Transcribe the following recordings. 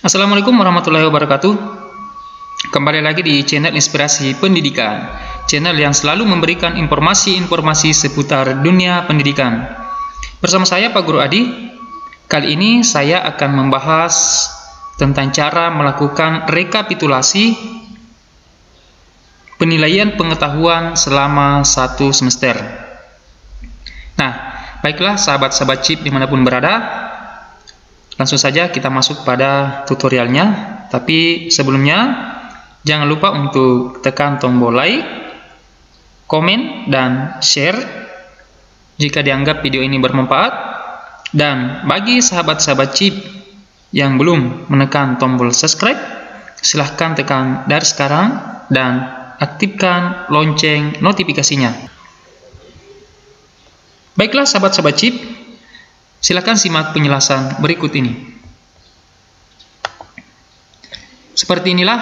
Assalamualaikum warahmatullahi wabarakatuh. Kembali lagi di channel Inspirasi Pendidikan, channel yang selalu memberikan informasi-informasi seputar dunia pendidikan. Bersama saya Pak Guru Adi. Kali ini saya akan membahas tentang cara melakukan rekapitulasi penilaian pengetahuan selama satu semester. Nah, baiklah sahabat-sahabat CIP dimanapun berada, langsung saja kita masuk pada tutorialnya. Tapi sebelumnya, jangan lupa untuk tekan tombol like, komen, dan share jika dianggap video ini bermanfaat. Dan bagi sahabat-sahabat CIP yang belum menekan tombol subscribe, silahkan tekan dari sekarang dan aktifkan lonceng notifikasinya. Baiklah sahabat-sahabat CIP, silakan simak penjelasan berikut ini. Seperti inilah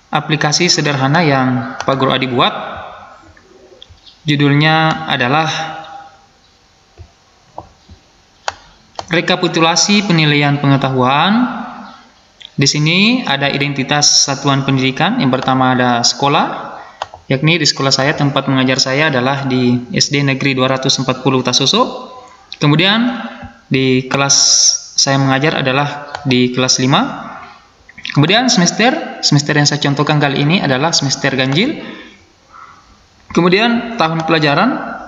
aplikasi sederhana yang Pak Guru Adi buat. Judulnya adalah Rekapitulasi Penilaian Pengetahuan. Di sini ada identitas satuan pendidikan. Yang pertama ada sekolah, yakni di sekolah saya, tempat mengajar saya adalah di SD Negeri 240 Tasuso. Kemudian di kelas saya mengajar adalah di kelas 5. Kemudian semester yang saya contohkan kali ini adalah semester ganjil. Kemudian tahun pelajaran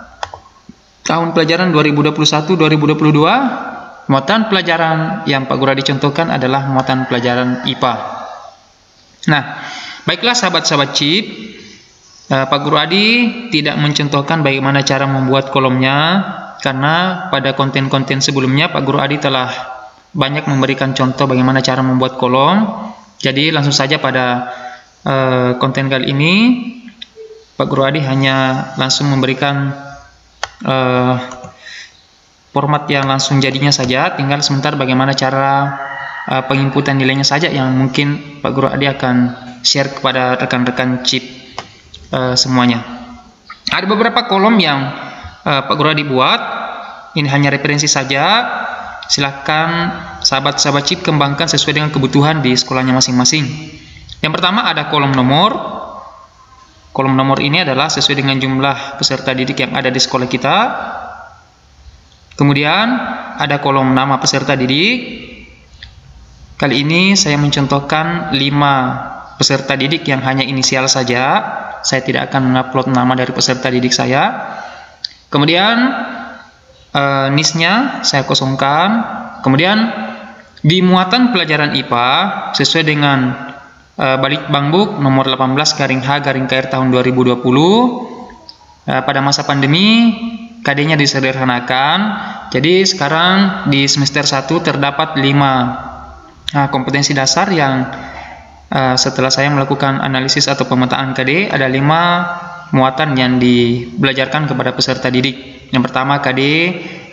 2021-2022. Muatan pelajaran yang Pak Guru Adi contohkan adalah muatan pelajaran IPA. Nah, baiklah sahabat-sahabat CIP, Pak Guru Adi tidak mencontohkan bagaimana cara membuat kolomnya, karena pada konten-konten sebelumnya Pak Guru Adi telah banyak memberikan contoh bagaimana cara membuat kolom. Jadi langsung saja pada konten kali ini Pak Guru Adi hanya langsung memberikan format yang langsung jadinya saja. Tinggal sebentar bagaimana cara penginputan nilainya saja yang mungkin Pak Guru Adi akan share kepada rekan-rekan CIP semuanya. Ada beberapa kolom yang Pak Guru Adi buat. Ini hanya referensi saja. Silakan sahabat-sahabat CIP kembangkan sesuai dengan kebutuhan di sekolahnya masing-masing. Yang pertama ada kolom nomor. Kolom nomor ini adalah sesuai dengan jumlah peserta didik yang ada di sekolah kita. Kemudian ada kolom nama peserta didik. Kali ini saya mencontohkan 5 peserta didik yang hanya inisial saja. Saya tidak akan mengupload nama dari peserta didik saya. Kemudian NIS-nya saya kosongkan. Kemudian di muatan pelajaran IPA sesuai dengan balik Bangbuk nomor 18/H/KR tahun 2020. Pada masa pandemi KD-nya disederhanakan. Jadi sekarang di semester 1 terdapat 5 kompetensi dasar yang setelah saya melakukan analisis atau pemetaan KD, ada 5 muatan yang dibelajarkan kepada peserta didik. Yang pertama KD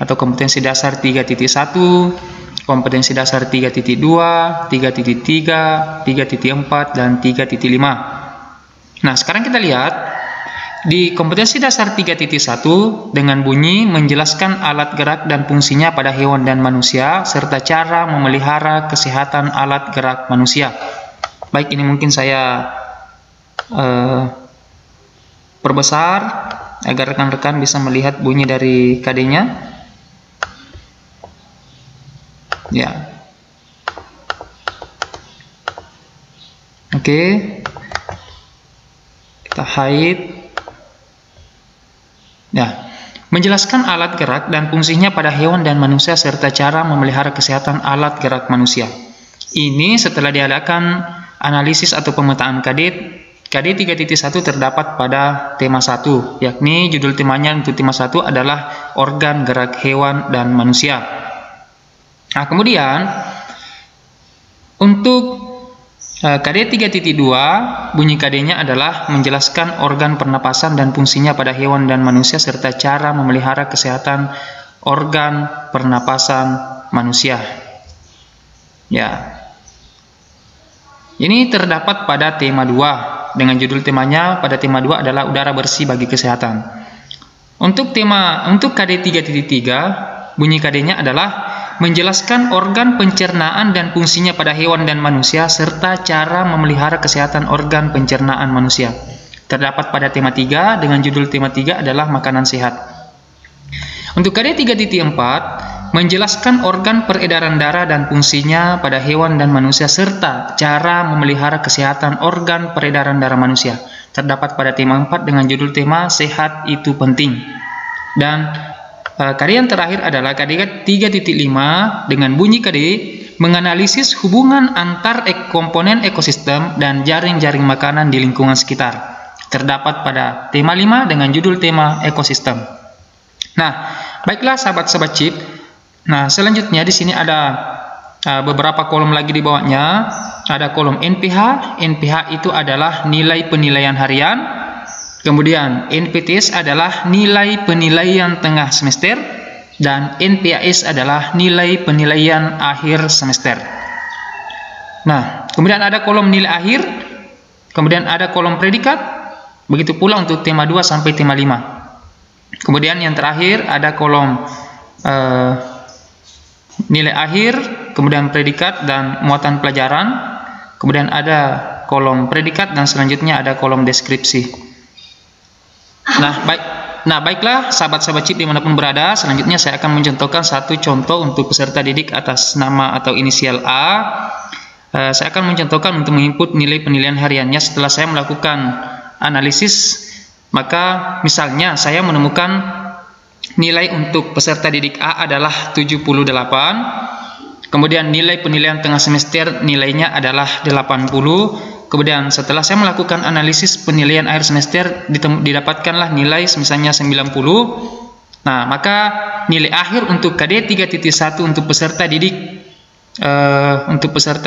atau kompetensi dasar 3.1, kompetensi dasar 3.2, 3.3, 3.4, dan 3.5. Nah, sekarang kita lihat di kompetensi dasar 3.1 dengan bunyi menjelaskan alat gerak dan fungsinya pada hewan dan manusia serta cara memelihara kesehatan alat gerak manusia. Baik, ini mungkin saya perbesar agar rekan-rekan bisa melihat bunyi dari KD-nya. Ya. Oke. Kita hide. Ya. Menjelaskan alat gerak dan fungsinya pada hewan dan manusia serta cara memelihara kesehatan alat gerak manusia. Ini setelah diadakan analisis atau pemetaan KD 3.1 terdapat pada tema 1, yakni judul temanya untuk tema 1 adalah organ gerak hewan dan manusia. Nah, kemudian untuk KD 3.2 bunyi KD-nya adalah menjelaskan organ pernapasan dan fungsinya pada hewan dan manusia serta cara memelihara kesehatan organ pernapasan manusia. Ya. Ini terdapat pada tema 2. Dengan judul temanya pada tema 2 adalah udara bersih bagi kesehatan. Untuk KD 3.3 bunyi KD-nya adalah menjelaskan organ pencernaan dan fungsinya pada hewan dan manusia, serta cara memelihara kesehatan organ pencernaan manusia. Terdapat pada tema 3 dengan judul tema 3 adalah makanan sehat. Untuk KD 3.4, menjelaskan organ peredaran darah dan fungsinya pada hewan dan manusia, serta cara memelihara kesehatan organ peredaran darah manusia. Terdapat pada tema 4 dengan judul tema sehat itu penting. Dan KD yang terakhir adalah KD 3.5 dengan bunyi KD menganalisis hubungan antar komponen ekosistem dan jaring-jaring makanan di lingkungan sekitar. Terdapat pada tema 5 dengan judul tema ekosistem. Nah, baiklah sahabat-sahabat CIP. Nah, selanjutnya di sini ada beberapa kolom lagi di bawahnya. Ada kolom NPH. NPH itu adalah nilai penilaian harian. Kemudian NPTS adalah nilai penilaian tengah semester. Dan NPAS adalah nilai penilaian akhir semester. Nah, kemudian ada kolom nilai akhir. Kemudian ada kolom predikat. Begitu pula untuk tema 2 sampai tema 5. Kemudian yang terakhir ada kolom nilai akhir, kemudian predikat dan muatan pelajaran. Kemudian ada kolom predikat dan selanjutnya ada kolom deskripsi. Nah, baiklah sahabat-sahabat CIP dimanapun berada, selanjutnya saya akan mencontohkan satu contoh untuk peserta didik atas nama atau inisial A. Saya akan mencontohkan untuk menginput nilai penilaian hariannya setelah saya melakukan analisis. Maka misalnya saya menemukan nilai untuk peserta didik A adalah 78, kemudian nilai penilaian tengah semester nilainya adalah 80, kemudian setelah saya melakukan analisis penilaian akhir semester didapatkanlah nilai misalnya 90. Nah, maka nilai akhir untuk KD 3.1 untuk peserta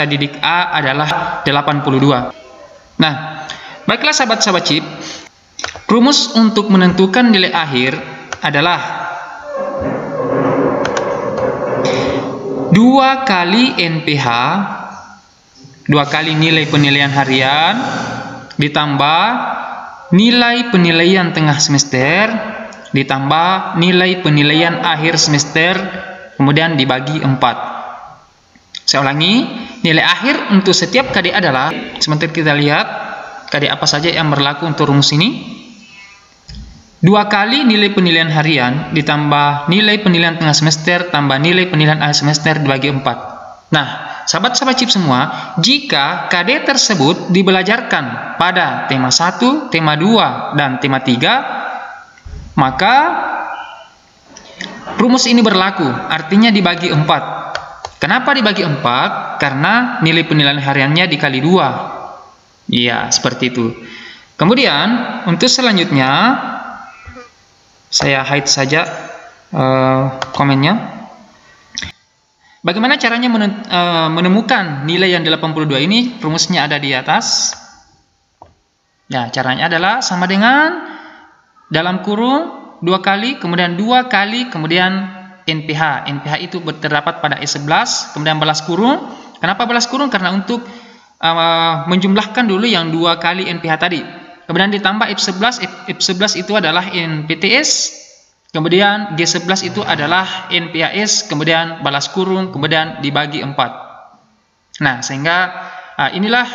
didik A adalah 82. Nah, baiklah sahabat-sahabat CIP, rumus untuk menentukan nilai akhir adalah 2 kali NPH, 2 kali nilai penilaian harian, ditambah nilai penilaian tengah semester, ditambah nilai penilaian akhir semester, kemudian dibagi 4. Saya ulangi, nilai akhir untuk setiap KD adalah, sebentar kita lihat KD apa saja yang berlaku untuk rumus ini. 2 kali nilai penilaian harian ditambah nilai penilaian tengah semester tambah nilai penilaian akhir semester dibagi 4. Nah, sahabat-sahabat CIP semua, jika KD tersebut dibelajarkan pada tema 1, tema 2, dan tema 3, maka rumus ini berlaku, artinya dibagi 4. Kenapa dibagi 4? Karena nilai penilaian hariannya dikali 2. Iya, seperti itu. Kemudian, untuk selanjutnya, saya hide saja komennya. Bagaimana caranya menemukan nilai yang 82 ini? Rumusnya ada di atas. Ya, caranya adalah sama dengan dalam kurung 2 kali, kemudian 2 kali, kemudian NPH. NPH itu terdapat pada E11, kemudian balas kurung. Kenapa balas kurung? Karena untuk menjumlahkan dulu yang 2 kali NPH tadi. Kemudian ditambah F11. F11 itu adalah NPTS. Kemudian G11 itu adalah NPAS. Kemudian balas kurung. Kemudian dibagi 4. Nah, sehingga inilah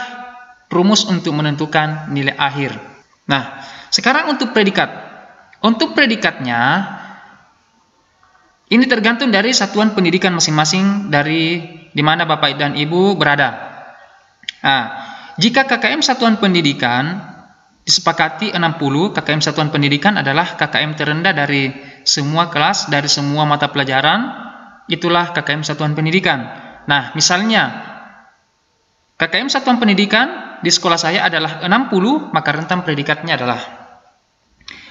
rumus untuk menentukan nilai akhir. Nah, sekarang untuk predikat. Untuk predikatnya, ini tergantung dari satuan pendidikan masing-masing dari di mana Bapak dan Ibu berada. Nah, jika KKM satuan pendidikan disepakati 60, KKM satuan pendidikan adalah KKM terendah dari semua kelas, dari semua mata pelajaran, itulah KKM satuan pendidikan. Nah, misalnya KKM satuan pendidikan di sekolah saya adalah 60, maka rentang predikatnya adalah.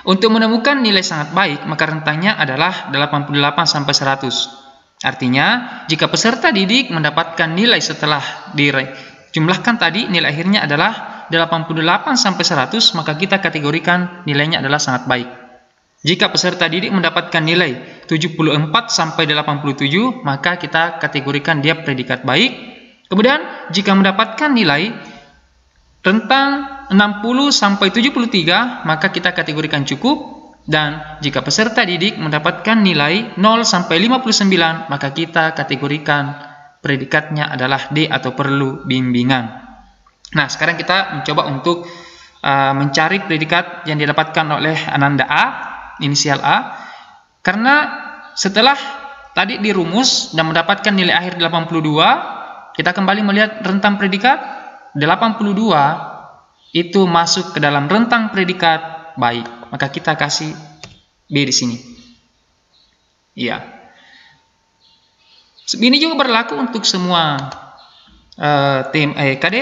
Untuk menemukan nilai sangat baik, maka rentangnya adalah 88 sampai 100. Artinya, jika peserta didik mendapatkan nilai setelah dijumlahkan tadi, nilai akhirnya adalah 88 sampai 100, maka kita kategorikan nilainya adalah sangat baik. Jika peserta didik mendapatkan nilai 74 sampai 87, maka kita kategorikan dia predikat baik. Kemudian jika mendapatkan nilai rentang 60 sampai 73, maka kita kategorikan cukup. Dan jika peserta didik mendapatkan nilai 0 sampai 59, maka kita kategorikan predikatnya adalah D atau perlu bimbingan. Nah, sekarang kita mencoba untuk mencari predikat yang didapatkan oleh Ananda A, inisial A, karena setelah tadi dirumus dan mendapatkan nilai akhir 82, kita kembali melihat rentang predikat 82 itu masuk ke dalam rentang predikat baik. Maka kita kasih B di sini. Iya. Ini juga berlaku untuk semua KD.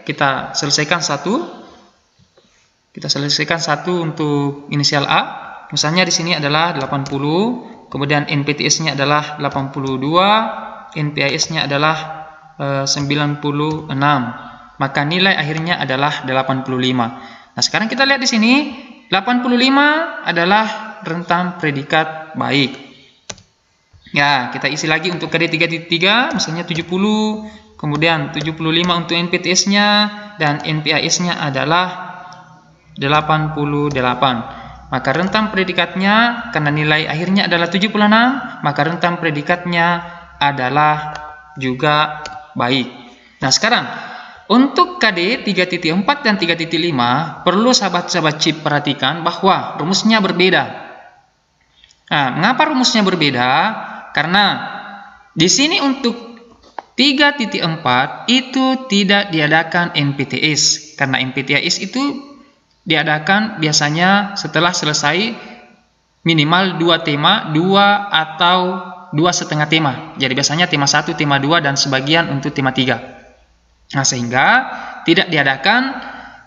Kita selesaikan satu. Kita selesaikan satu untuk inisial A. Misalnya di sini adalah 80, kemudian NPTS-nya adalah 82, NPIS-nya adalah 96. Maka nilai akhirnya adalah 85. Nah, sekarang kita lihat di sini, 85 adalah rentang predikat baik. Ya, kita isi lagi untuk KD 3.3, misalnya 70, kemudian 75 untuk NPTS-nya, dan NPIS-nya adalah 88. Maka rentang predikatnya, karena nilai akhirnya adalah 76, maka rentang predikatnya adalah juga baik. Nah, sekarang untuk KD 3.4 dan 3.5 perlu sahabat-sahabat CIP perhatikan bahwa rumusnya berbeda. Nah, mengapa rumusnya berbeda? Karena di sini untuk 3.4 itu tidak diadakan NPTS, karena NPTS itu diadakan biasanya setelah selesai minimal 2 tema, 2 atau 2,5 tema. Jadi biasanya tema 1, tema 2, dan sebagian untuk tema 3. Nah, sehingga tidak diadakan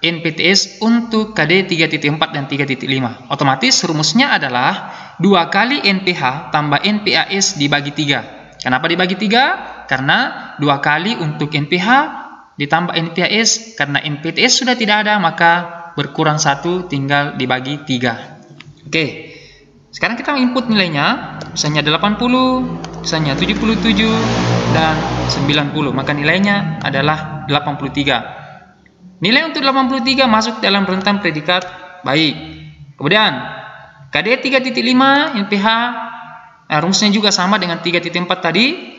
NPTS untuk KD 3.4 dan 3.5. Otomatis rumusnya adalah 2 kali NPH tambah NPAS dibagi 3. Kenapa dibagi 3? Karena 2 kali untuk NPH ditambah NPAS. Karena NPTS sudah tidak ada, maka berkurang 1, tinggal dibagi 3. Oke. Sekarang kita input nilainya, misalnya 80, misalnya 77, dan 90. Maka nilainya adalah 83. Nilai untuk 83 masuk dalam rentang predikat baik. Kemudian, KD 3.5 NPH, rumusnya juga sama dengan 3.4 tadi.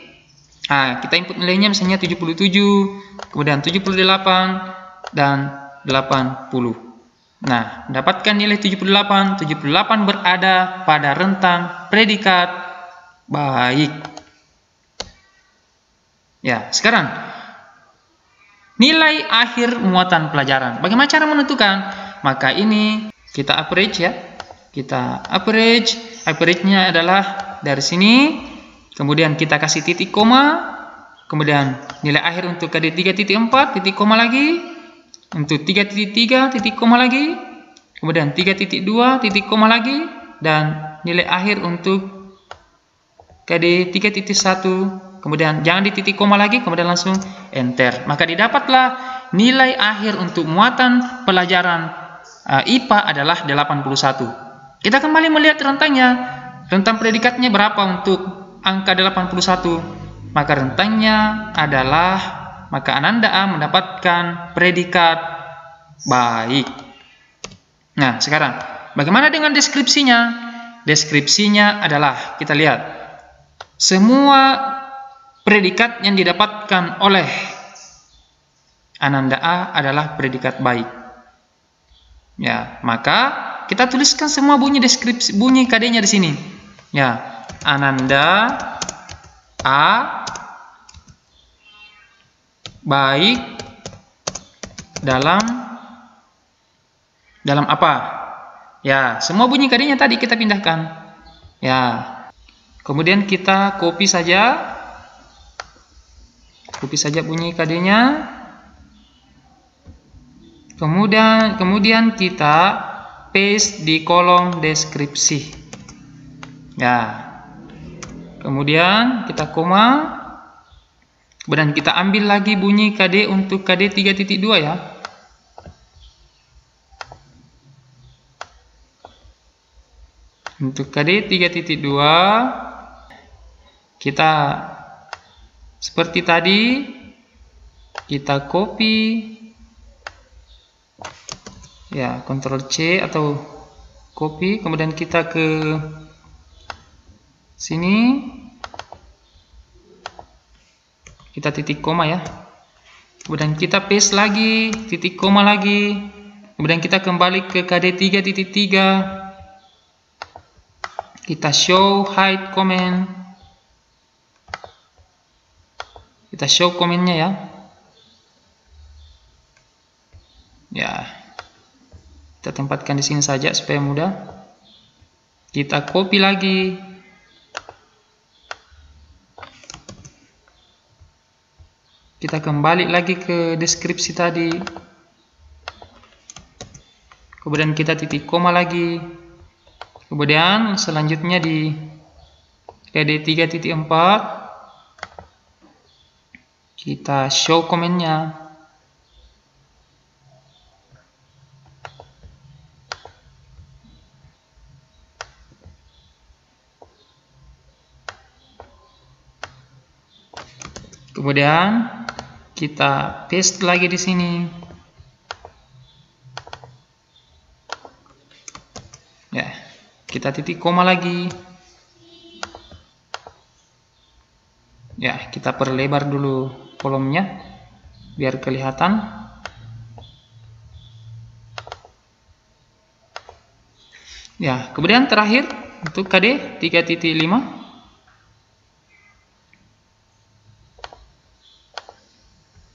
Nah, kita input nilainya misalnya 77, kemudian 78, dan 80. Nah, mendapatkan nilai 78. 78 berada pada rentang predikat baik. Ya, sekarang nilai akhir muatan pelajaran. Bagaimana cara menentukan? Maka ini kita average ya. Kita average. Average-nya adalah dari sini. Kemudian kita kasih titik koma. Kemudian nilai akhir untuk KD 3.4, titik koma lagi. Untuk 3.3, titik koma lagi, kemudian 3.2, titik koma lagi, dan nilai akhir untuk KD 3.1, kemudian jangan di titik koma lagi, kemudian langsung enter. Maka didapatlah nilai akhir untuk muatan pelajaran IPA adalah 81. Kita kembali melihat rentangnya. Rentang predikatnya berapa untuk angka 81? Maka rentangnya adalah, maka Ananda A mendapatkan predikat baik. Nah, sekarang bagaimana dengan deskripsinya? Deskripsinya adalah, kita lihat, semua predikat yang didapatkan oleh Ananda A adalah predikat baik. Ya, maka kita tuliskan semua bunyi deskripsi, bunyi KD-nya di sini. Ya, Ananda A baik dalam apa? Ya, semua bunyi KD-nya tadi kita pindahkan. Ya. Kemudian kita copy saja. Copy saja bunyi KD-nya. Kemudian kita paste di kolom deskripsi. Ya. Kemudian kita koma. Kemudian kita ambil lagi bunyi KD untuk KD 3.2 ya. Untuk KD 3.2 kita seperti tadi, kita copy ya, Ctrl C atau copy, kemudian kita ke sini, kita titik koma ya, kemudian kita paste lagi, titik koma lagi, kemudian kita kembali ke KD 3.3, kita show hide comment, kita show komennya ya. Ya, kita tempatkan di sini saja supaya mudah. Kita copy lagi, kita kembali lagi ke deskripsi tadi, kemudian kita titik koma lagi, kemudian selanjutnya di KD 3.4 kita show komennya. Kemudian kita paste lagi di sini. Ya, kita titik koma lagi. Ya, kita perlebar dulu kolomnya biar kelihatan. Ya, kemudian terakhir untuk KD 3.5.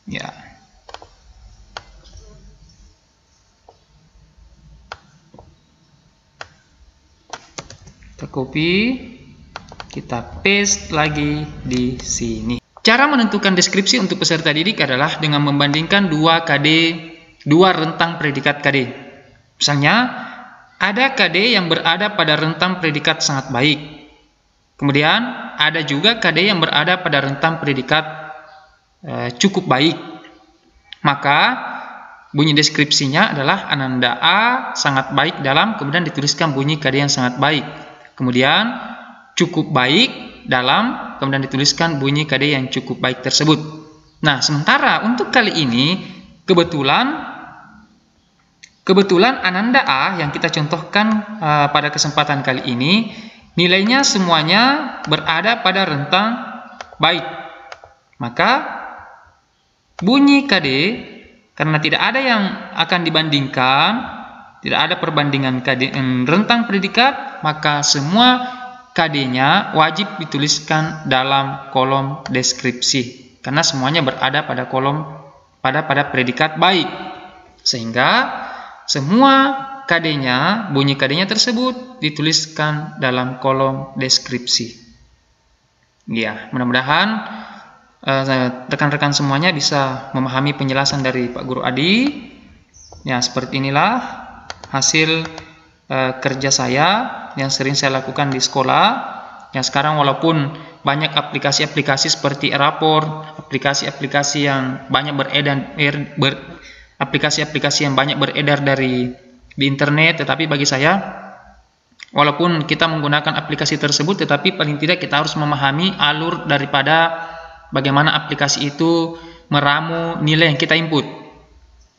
Ya. Kita copy, kita paste lagi di sini. Cara menentukan deskripsi untuk peserta didik adalah dengan membandingkan dua rentang predikat KD. Misalnya, ada KD yang berada pada rentang predikat sangat baik. Kemudian, ada juga KD yang berada pada rentang predikat cukup baik. Maka bunyi deskripsinya adalah Ananda A sangat baik dalam, kemudian dituliskan bunyi KD yang sangat baik. Kemudian cukup baik dalam, kemudian dituliskan bunyi KD yang cukup baik tersebut. Nah, sementara untuk kali ini kebetulan Ananda A yang kita contohkan pada kesempatan kali ini nilainya semuanya berada pada rentang baik. Maka bunyi KD, karena tidak ada yang akan dibandingkan, tidak ada perbandingan KD rentang predikat, maka semua KD-nya wajib dituliskan dalam kolom deskripsi, karena semuanya berada pada pada predikat baik, sehingga semua KD-nya, bunyi KD-nya tersebut dituliskan dalam kolom deskripsi. Ya, mudah-mudahan rekan-rekan semuanya bisa memahami penjelasan dari Pak Guru Adi. Ya, seperti inilah hasil kerja saya yang sering saya lakukan di sekolah. Yang sekarang walaupun banyak aplikasi-aplikasi seperti Rapor, aplikasi-aplikasi yang banyak beredar di internet, tetapi bagi saya, walaupun kita menggunakan aplikasi tersebut, tetapi paling tidak kita harus memahami alur daripada bagaimana aplikasi itu meramu nilai yang kita input.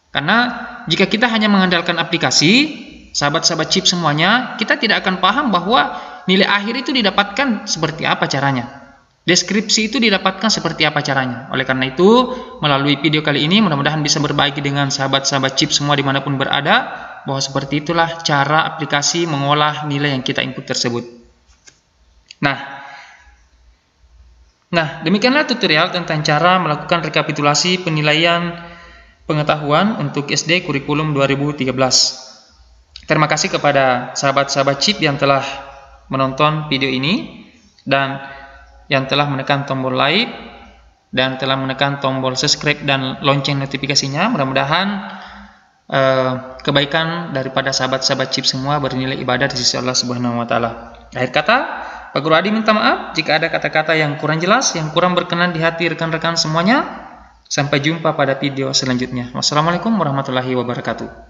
Karena jika kita hanya mengandalkan aplikasi, sahabat-sahabat chip semuanya, kita tidak akan paham bahwa nilai akhir itu didapatkan seperti apa caranya. Deskripsi itu didapatkan seperti apa caranya. Oleh karena itu, melalui video kali ini mudah-mudahan bisa berbagi dengan sahabat-sahabat chip semua dimanapun berada, bahwa seperti itulah cara aplikasi mengolah nilai yang kita input tersebut. Nah, demikianlah tutorial tentang cara melakukan rekapitulasi penilaian pengetahuan untuk SD kurikulum 2013. Terima kasih kepada sahabat-sahabat chip yang telah menonton video ini dan yang telah menekan tombol like dan telah menekan tombol subscribe dan lonceng notifikasinya. Mudah-mudahan kebaikan daripada sahabat-sahabat chip semua bernilai ibadah di sisi Allah Subhanahu wa taala. Akhir kata, Pak Guru Adi minta maaf jika ada kata-kata yang kurang jelas, yang kurang berkenan di hati rekan-rekan semuanya. Sampai jumpa pada video selanjutnya. Wassalamualaikum warahmatullahi wabarakatuh.